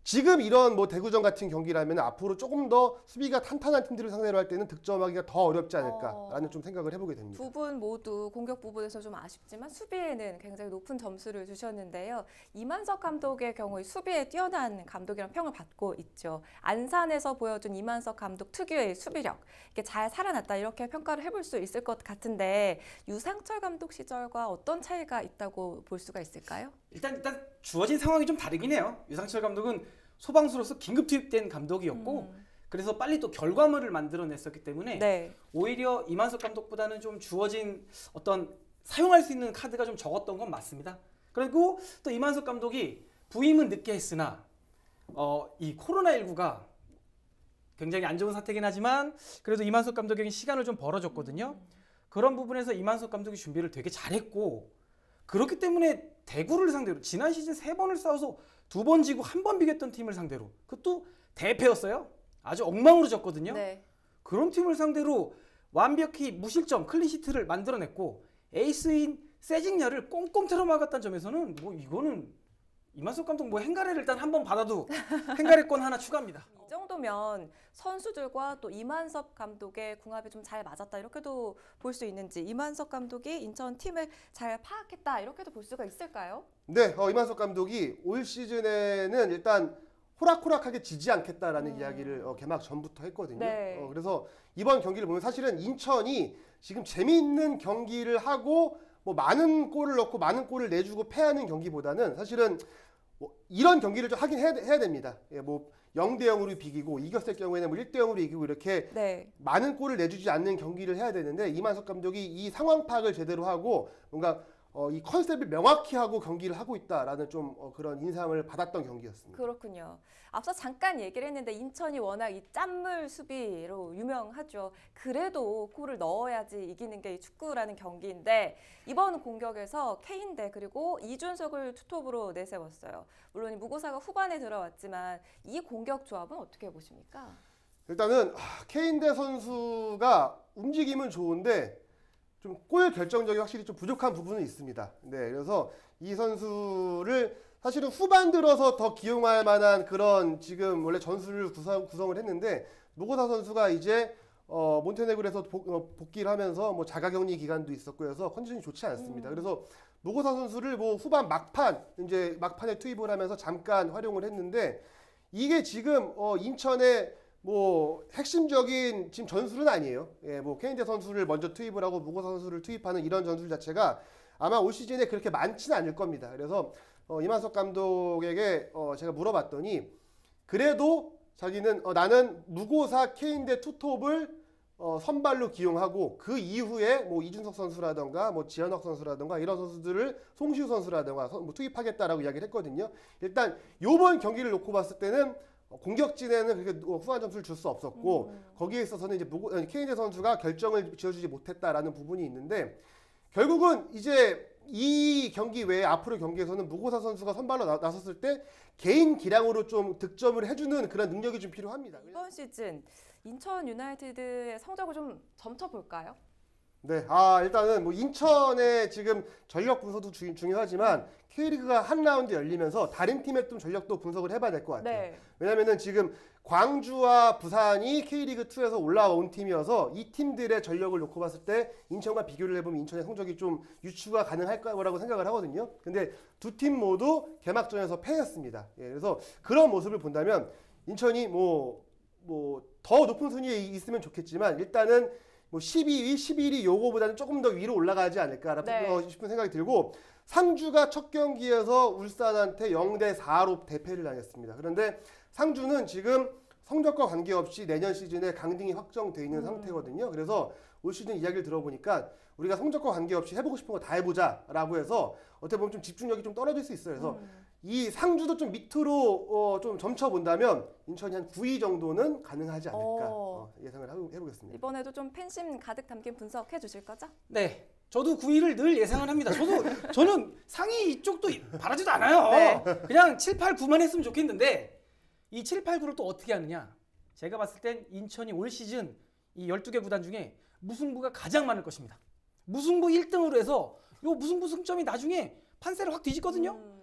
지금 이런 뭐 대구전 같은 경기라면 앞으로 조금 더 수비가 탄탄한 팀들을 상대로 할 때는 득점하기가 더 어렵지 않을까라는 좀 생각을 해보게 됩니다. 두 분 모두 공격 부분에서 좀 아쉽지만 수비에는 굉장히 높은 점수를 주셨는데요. 이만석 감독의 경우에 수비에 뛰어난 감독이라는 평을 받고 있죠. 안산에서 보여준 이만석 감독 특유의 수비력, 이게 잘 살아났다 이렇게 평가를 해볼 수 있을 것 같은데 유상철 감독 시절과 어떤 차이가 있다고 볼 수가 있을까요? 일단 주어진 상황이 좀 다르긴 해요. 유상철 감독은 소방수로서 긴급 투입된 감독이었고 그래서 빨리 또 결과물을 만들어냈었기 때문에 네. 오히려 이만석 감독보다는 좀 주어진 어떤 사용할 수 있는 카드가 좀 적었던 건 맞습니다. 그리고 또 이만석 감독이 부임은 늦게 했으나 이 코로나19가 굉장히 안 좋은 사태긴 하지만 그래도 이만석 감독에게 시간을 좀 벌어줬거든요. 그런 부분에서 이만석 감독이 준비를 되게 잘했고 그렇기 때문에 대구를 상대로 지난 시즌 3번을 싸워서 2번 지고 1번 비겼던 팀을 상대로 그것도 대패였어요. 아주 엉망으로 졌거든요. 네. 그런 팀을 상대로 완벽히 무실점 클린시트를 만들어냈고 에이스인 세징야를 꽁꽁 틀어막았다는 점에서는 뭐 이거는 이만석 감독 뭐 행가래를 일단 한 번 받아도 행가래권 하나 추가합니다. 이 정도면 선수들과 또 이만석 감독의 궁합이 좀 잘 맞았다 이렇게도 볼 수 있는지 이만석 감독이 인천 팀을 잘 파악했다 이렇게도 볼 수가 있을까요? 네, 이만석 감독이 올 시즌에는 일단 호락호락하게 지지 않겠다라는 이야기를 개막 전부터 했거든요. 네. 그래서 이번 경기를 보면 사실은 인천이 지금 재미있는 경기를 하고 뭐 많은 골을 넣고 많은 골을 내주고 패하는 경기보다는 사실은 뭐 이런 경기를 좀 하긴 해야 됩니다. 예, 뭐 0대 0으로 비기고 이겼을 경우에는 뭐 1대 0으로 이기고 이렇게 네. 많은 골을 내주지 않는 경기를 해야 되는데 이만석 감독이 이 상황 파악을 제대로 하고 뭔가 이 컨셉을 명확히 하고 경기를 하고 있다라는 좀 그런 인상을 받았던 경기였습니다. 그렇군요. 앞서 잠깐 얘기를 했는데 인천이 워낙 이 짠물 수비로 유명하죠. 그래도 골을 넣어야지 이기는 게 축구라는 경기인데 이번 공격에서 케인대 그리고 이준석을 투톱으로 내세웠어요. 물론 이 무고사가 후반에 들어왔지만 이 공격 조합은 어떻게 보십니까? 일단은 케인대 선수가 움직임은 좋은데 좀 골 결정력이 확실히 좀 부족한 부분은 있습니다. 네, 그래서 이 선수를 사실은 후반 들어서 더 기용할 만한 그런 지금 원래 전술을 구성을 했는데 무고사 선수가 이제 몬테네그로에서 복귀를 하면서 뭐 자가격리 기간도 있었고 해서 컨디션이 좋지 않습니다. 그래서 무고사 선수를 뭐 후반 막판에 투입을 하면서 잠깐 활용을 했는데 이게 지금 인천의 뭐 핵심적인 지금 전술은 아니에요. 예, 뭐 케인대 선수를 먼저 투입을 하고 무고사 선수를 투입하는 이런 전술 자체가 아마 올 시즌에 그렇게 많지는 않을 겁니다. 그래서 이만석 감독에게 제가 물어봤더니 그래도 자기는 나는 무고사 케인대 투톱을 선발로 기용하고 그 이후에 뭐 이준석 선수라던가 뭐 지현석 선수라던가 이런 선수들을 송시우 선수라던가 뭐 투입하겠다라고 이야기를 했거든요. 일단 요번 경기를 놓고 봤을 때는 공격진에는 그렇게 후한 점수를 줄 수 없었고 거기에 있어서는 이제 케인대 선수가 결정을 지어주지 못했다라는 부분이 있는데 결국은 이제 이 경기 외에 앞으로 경기에서는 무고사 선수가 선발로 나섰을 때 개인 기량으로 좀 득점을 해주는 그런 능력이 좀 필요합니다. 이번 시즌 인천 유나이티드의 성적을 좀 점쳐볼까요? 네, 일단은 뭐 인천의 지금 전력 분석도 중요하지만 K리그가 한 라운드 열리면서 다른 팀의 좀 전력도 분석을 해봐야 될 것 같아요. 네. 왜냐면은 지금 광주와 부산이 K리그 2에서 올라온 팀이어서 이 팀들의 전력을 놓고 봤을 때 인천과 비교를 해보면 인천의 성적이 좀 유추가 가능할 거라고 생각을 하거든요. 근데 두 팀 모두 개막전에서 패했습니다. 예, 그래서 그런 모습을 본다면 인천이 뭐 더 높은 순위에 있으면 좋겠지만 일단은 뭐 12위, 11위 요거보다는 조금 더 위로 올라가지 않을까 싶은 생각이 들고 상주가 첫 경기에서 울산한테 0대4로 대패를 당했습니다. 그런데 상주는 지금 성적과 관계없이 내년 시즌에 강등이 확정돼 있는 상태거든요. 그래서 올 시즌 이야기를 들어보니까 우리가 성적과 관계없이 해보고 싶은 거 다 해보자라고 해서 어떻게 보면 좀 집중력이 좀 떨어질 수 있어요. 그래서 이 상주도 좀 밑으로 좀 점쳐본다면 인천이 한 9위 정도는 가능하지 않을까 예상을 해보겠습니다. 이번에도 좀 팬심 가득 담긴 분석해 주실 거죠? 네. 저도 9위를 늘 예상을 합니다. 저는 상위 이쪽도 바라지도 않아요. 네. 그냥 7, 8, 9만 했으면 좋겠는데 이 7, 8, 9를 또 어떻게 하느냐. 제가 봤을 땐 인천이 올 시즌 이 12개 구단 중에 무승부가 가장 많을 것입니다. 무승부 1등으로 해서 요 무승부 승점이 나중에 판세를 확 뒤집거든요.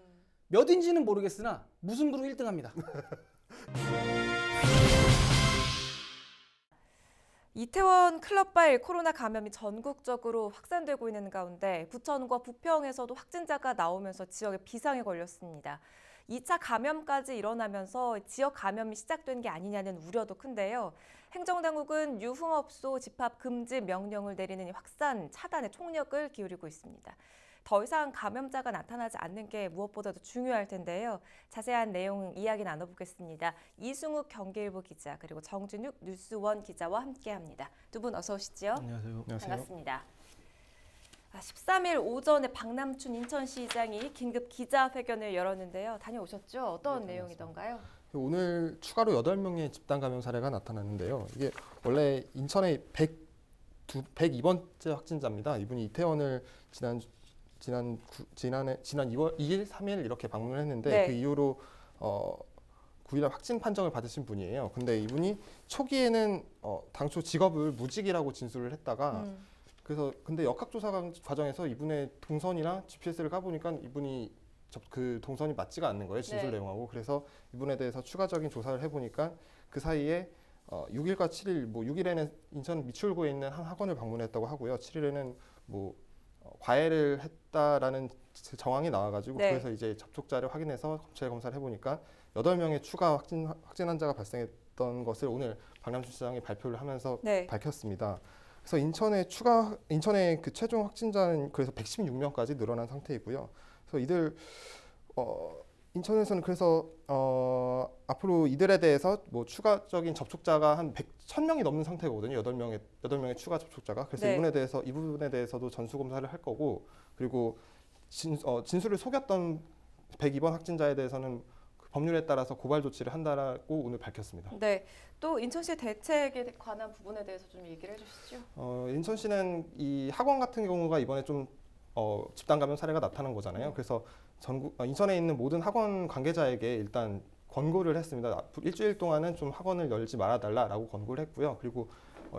몇인지는 모르겠으나 무승부로 1등합니다. 이태원 클럽바일 코로나 감염이 전국적으로 확산되고 있는 가운데 부천과 부평에서도 확진자가 나오면서 지역에 비상에 걸렸습니다. 2차 감염까지 일어나면서 지역 감염이 시작된 게 아니냐는 우려도 큰데요. 행정당국은 유흥업소 집합 금지 명령을 내리는 확산 차단에 총력을 기울이고 있습니다. 더 이상 감염자가 나타나지 않는 게 무엇보다도 중요할 텐데요. 자세한 내용 이야기 나눠보겠습니다. 이승욱 경기일보 기자 그리고 정준욱 뉴스원 기자와 함께합니다. 두 분 어서 오시죠. 안녕하세요. 반갑습니다. 13일 오전에 박남춘 인천시장이 긴급 기자회견을 열었는데요. 다녀오셨죠? 어떤 내용이던가요? 오늘 추가로 8명의 집단 감염 사례가 나타났는데요. 이게 원래 인천의 102번째 확진자입니다. 이분이 이태원을 지난 2월 2일, 3일 이렇게 방문을 했는데 그 이후로 9일날 확진 판정을 받으신 분이에요. 근데 이분이 초기에는 당초 직업을 무직이라고 진술을 했다가 그래서 근데 역학조사 과정에서 이분의 동선이나 GPS를 까보니까 이분이 그 동선이 맞지가 않는 거예요. 진술 내용하고. 그래서 이분에 대해서 추가적인 조사를 해보니까 그 사이에 6일과 7일, 6일에는 인천 미추홀구에 있는 한 학원을 방문했다고 하고요. 7일에는 과외를 했다라는 정황이 나와가지고 그래서 이제 접촉자를 확인해서 검체 검사를 해보니까 8명의 추가 확진 환자가 발생했던 것을 오늘 박남춘 시장이 발표를 하면서 밝혔습니다. 그래서 인천의 그 최종 확진자는 그래서 116명까지 늘어난 상태이고요. 그래서 이들 인천에서는 그래서 앞으로 이들에 대해서 추가적인 접촉자가 한 1,000명이 넘는 상태거든요. 8명의 추가 접촉자가. 그래서 이 부분에 대해서도 전수 검사를 할 거고 그리고 진술을 속였던 102번 확진자에 대해서는 법률에 따라서 고발 조치를 한다라고 오늘 밝혔습니다. 네, 또 인천시 대책에 관한 부분에 대해서 좀 얘기를 해주시죠. 인천시는 이 학원 같은 경우가 이번에 좀 집단 감염 사례가 나타난 거잖아요. 그래서 인천에 있는 모든 학원 관계자에게 일단 권고를 했습니다. 일주일 동안은 좀 학원을 열지 말아달라라고 권고를 했고요. 그리고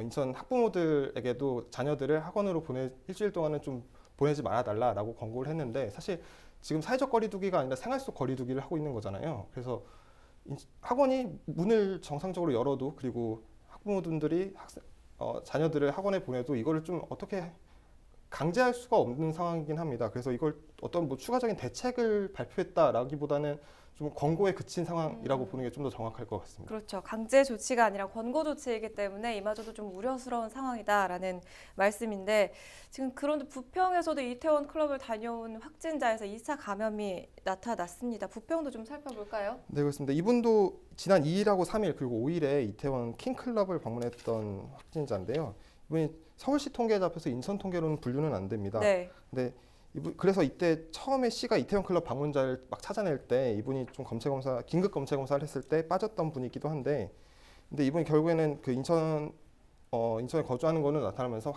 인천 학부모들에게도 자녀들을 학원으로 일주일 동안은 좀 보내지 말아달라라고 권고를 했는데 사실 지금 사회적 거리두기가 아니라 생활 속 거리두기를 하고 있는 거잖아요. 그래서 학원이 문을 정상적으로 열어도 그리고 학부모들이 자녀들을 학원에 보내도 이거를 좀 어떻게 강제할 수가 없는 상황이긴 합니다. 그래서 이걸 어떤 추가적인 대책을 발표했다라기보다는 좀 권고에 그친 상황이라고 보는 게 좀 더 정확할 것 같습니다. 그렇죠. 강제 조치가 아니라 권고 조치이기 때문에 이마저도 좀 우려스러운 상황이다라는 말씀인데 지금 그런데 부평에서도 이태원 클럽을 다녀온 확진자에서 2차 감염이 나타났습니다. 부평도 좀 살펴볼까요? 네, 그렇습니다. 이분도 지난 2일하고 3일 그리고 5일에 이태원 킹클럽을 방문했던 확진자인데요. 이분이 서울시 통계에 잡혀서 인천 통계로는 분류는 안 됩니다. 근데 그래서 이때 처음에 시가 이태원 클럽 방문자를 막 찾아낼 때 이분이 좀 긴급 검체 검사를 했을 때 빠졌던 분이기도 한데, 근데 이분이 결국에는 그 인천에 거주하는 거는 나타나면서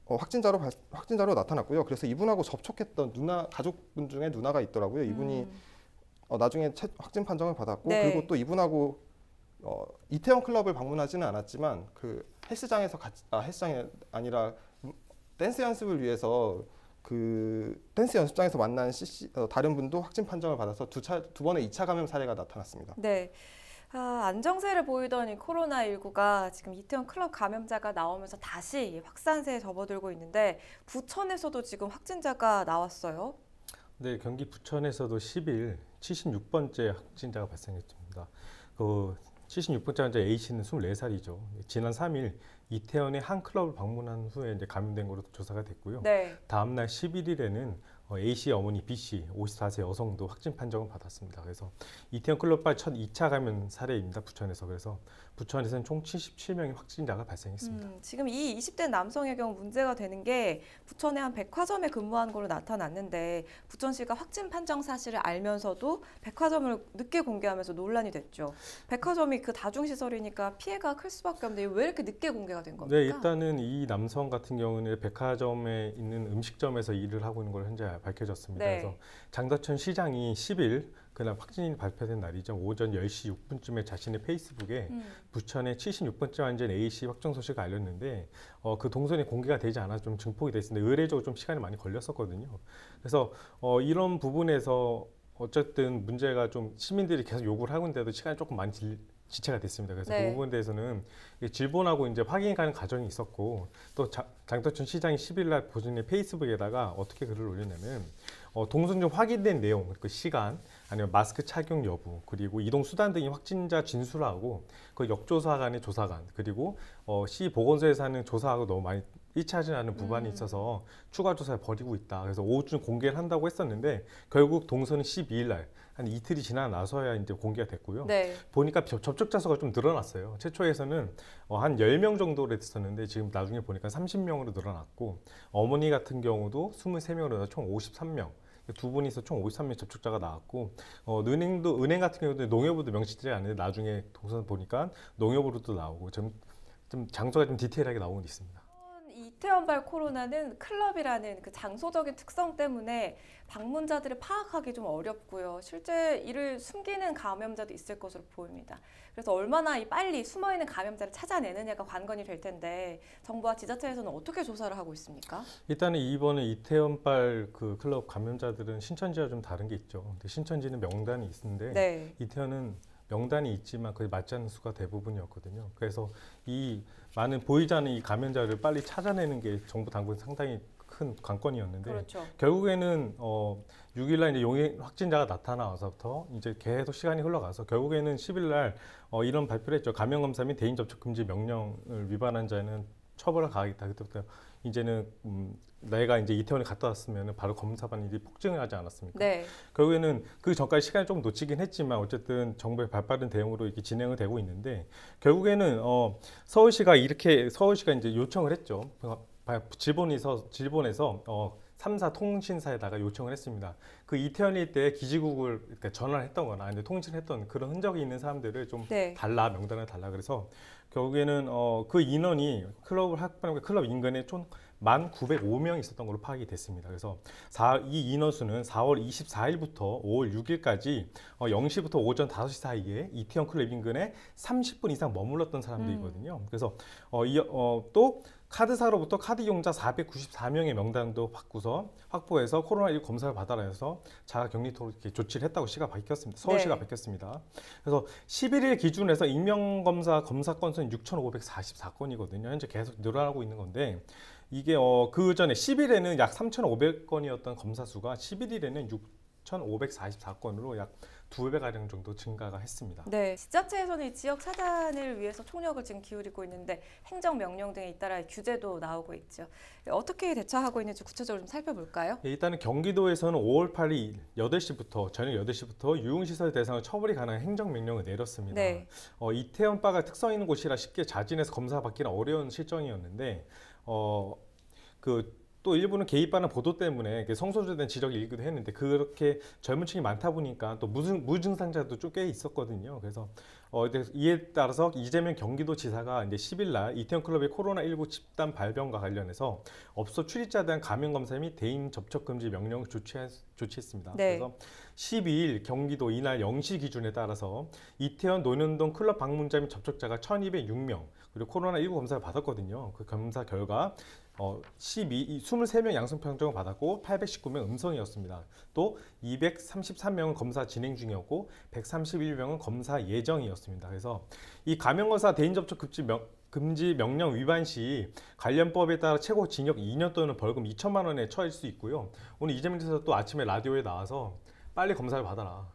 확진자로 나타났고요. 그래서 이분하고 접촉했던 가족분 중에 누나가 있더라고요. 이분이 나중에 확진 판정을 받았고, 그리고 또 이분하고 이태원 클럽을 방문하지는 않았지만 그 헬스장이 아니라 댄스 연습을 위해서 그 댄스 연습장에서 만난 다른 분도 확진 판정을 받아서 두 번의 2차 감염 사례가 나타났습니다. 네. 안정세를 보이던 이 코로나19가 지금 이태원 클럽 감염자가 나오면서 다시 확산세에 접어들고 있는데 부천에서도 지금 확진자가 나왔어요. 네, 경기 부천에서도 10일 76번째 확진자가 발생했습니다. 76번째 환자 A씨는 24살이죠. 지난 3일 이태원의 한 클럽을 방문한 후에 이제 감염된 것으로 조사가 됐고요. 네. 다음 날 11일에는 A씨의 어머니 B씨 54세 여성도 확진 판정을 받았습니다. 그래서 이태원 클럽발 첫 2차 감염 사례입니다. 부천에서. 그래서 부천에서는 총 77명의 확진자가 발생했습니다. 지금 이 20대 남성의 경우 문제가 되는 게 부천의 한 백화점에 근무한 걸로 나타났는데 부천시가 확진 판정 사실을 알면서도 백화점을 늦게 공개하면서 논란이 됐죠. 백화점이 그 다중시설이니까 피해가 클 수밖에 없는데 왜 이렇게 늦게 공개가 된 겁니까? 네, 일단은 이 남성 같은 경우는 백화점에 있는 음식점에서 일을 하고 있는 걸 현재 밝혀졌습니다. 네. 그래서 장덕천 시장이 10일 그날 확진이 발표된 날이죠. 오전 10시 6분쯤에 자신의 페이스북에 부천의 76번째 환자인 A씨 확정 소식을 알렸는데 그 동선이 공개가 되지 않아서 좀 증폭이 됐습니다. 의례적으로 좀 시간이 많이 걸렸었거든요. 그래서 이런 부분에서 어쨌든 문제가 좀 시민들이 계속 요구를 하고 있는데도 시간이 조금 많이 지체가 됐습니다. 그래서 네. 그 부분에 대해서는 질본하고 이제 확인이 가는 과정이 있었고 또 장덕천 시장이 10일 날 본인의 페이스북에다가 어떻게 글을 올렸냐면 동선 중 확인된 내용, 그 시간, 아니면 마스크 착용 여부, 그리고 이동 수단 등이 확진자 진술하고 그 역조사관의 조사관, 그리고 시 보건소에서 하는 조사하고 너무 많이 일치하지 않은 부분이 있어서 추가 조사를 벌이고 있다. 그래서 오후 중 공개를 한다고 했었는데 결국 동선은 12일 날 한 이틀이 지나 나서야 이제 공개가 됐고요. 네. 보니까 접촉자 수가 좀 늘어났어요. 최초에서는 한 10명 정도로 됐었는데 지금 나중에 보니까 30명으로 늘어났고 어머니 같은 경우도 23명으로 늘어나서 총 53명. 두 분이서 총 53명 접촉자가 나왔고 은행 같은 경우도 농협으로도 명시되지 않는데 나중에 동선 보니까 농협으로도 나오고 좀 장소가 좀 디테일하게 나오고 있습니다. 이태원발 코로나는 클럽이라는 그 장소적인 특성 때문에 방문자들을 파악하기 좀 어렵고요. 실제 이를 숨기는 감염자도 있을 것으로 보입니다. 그래서 얼마나 빨리 숨어있는 감염자를 찾아내느냐가 관건이 될 텐데 정부와 지자체에서는 어떻게 조사를 하고 있습니까? 일단은 이번에 이태원발 그 클럽 감염자들은 신천지와 좀 다른 게 있죠. 근데 신천지는 명단이 있는데 네. 이태원은 명단이 있지만 그게 맞지 않는 수가 대부분이었거든요. 그래서 이 많은 보이지 않는 이 감염자를 빨리 찾아내는 게 정부 당국의 상당히 큰 관건이었는데 그렇죠. 결국에는 6일날 이제 용의 확진자가 나타나서부터 이제 계속 시간이 흘러가서 결국에는 10일날 이런 발표를 했죠. 감염 검사 및 대인 접촉 금지 명령을 위반한 자는 처벌을 가하겠다. 그때부터 이제는 내가 이제 이태원에 갔다 왔으면 바로 검사받는 일이 폭증을 하지 않았습니까? 네. 결국에는 그 전까지 시간이 조금 놓치긴 했지만 어쨌든 정부의 발빠른 대응으로 이렇게 진행을 되고 있는데 결국에는 서울시가 이제 요청을 했죠. 질본에서 3사 통신사에다가 요청을 했습니다. 그 이태원 일대 기지국을 전화를 했던 거나 아니면 통신을 했던 그런 흔적이 있는 사람들을 좀 네. 명단을 달라 그래서 결국에는 그 인원이 클럽 인근에 총 1,905명 있었던 걸로 파악이 됐습니다. 그래서 이 인원수는 4월 24일부터 5월 6일까지 0시부터 오전 5시 사이에 이태원 클럽 인근에 30분 이상 머물렀던 사람들이거든요. 그래서 또 카드사로부터 카드 이용자 494명의 명단도 확보해서 코로나19 검사를 받아라 해서 자가격리토로 이렇게 조치를 했다고 서울시가 네. 밝혔습니다. 그래서 11일 기준으로 해서 익명검사 건수는 6,544건이거든요. 현재 계속 늘어나고 있는 건데 이게 그 전에 10일에는 약 3,500건이었던 검사 수가 11일에는 6,544건으로 약 2배가량 정도 증가가 했습니다. 네, 지자체에서는 이 지역 차단을 위해서 총력을 지금 기울이고 있는데 행정명령 등에 잇따라 규제도 나오고 있죠. 어떻게 대처하고 있는지 구체적으로 좀 살펴볼까요? 네, 일단은 경기도에서는 5월 8일 저녁 8시부터 유흥시설 대상으로 처벌이 가능한 행정명령을 내렸습니다. 네. 이태원바가 특성 있는 곳이라 쉽게 자진해서 검사받기는 어려운 실정이었는데 또 일부는 개입하는 보도 때문에 성소수된 지적이 일기도 했는데 그렇게 젊은 층이 많다 보니까 또 무증상자도 꽤 있었거든요. 그래서 이에 따라서 이재명 경기도지사가 이제 10일 날 이태원 클럽의 코로나19 집단 발병과 관련해서 업소 출입자에 대한 감염 검사 및 대인 접촉 금지 명령을 조치했습니다. 네. 그래서 12일 경기도 이날 0시 기준에 따라서 이태원 논현동 클럽 방문자 및 접촉자가 1,206명 그리고 코로나19 검사를 받았거든요. 그 검사 결과 23명 양성 평정을 받았고 819명 음성이었습니다. 또 233명은 검사 진행 중이었고 131명은 검사 예정이었습니다. 그래서 이 감염검사 대인 접촉 금지 명령 위반 시 관련법에 따라 최고 징역 2년 또는 벌금 2천만 원에 처할 수 있고요. 오늘 이재명 지사도 또 아침에 라디오에 나와서 빨리 검사를 받아라.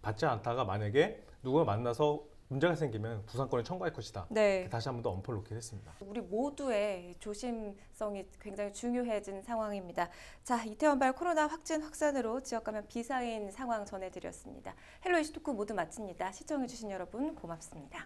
받지 않다가 만약에 누가 만나서 문제가 생기면 구상권을 청구할 것이다. 네. 다시 한 번 더 엄포를 놓게 됐습니다. 우리 모두의 조심성이 굉장히 중요해진 상황입니다. 자, 이태원발 코로나 확산으로 지역 감염 비상인 상황 전해드렸습니다. 헬로 이슈 토크 모두 마칩니다. 시청해주신 여러분 고맙습니다.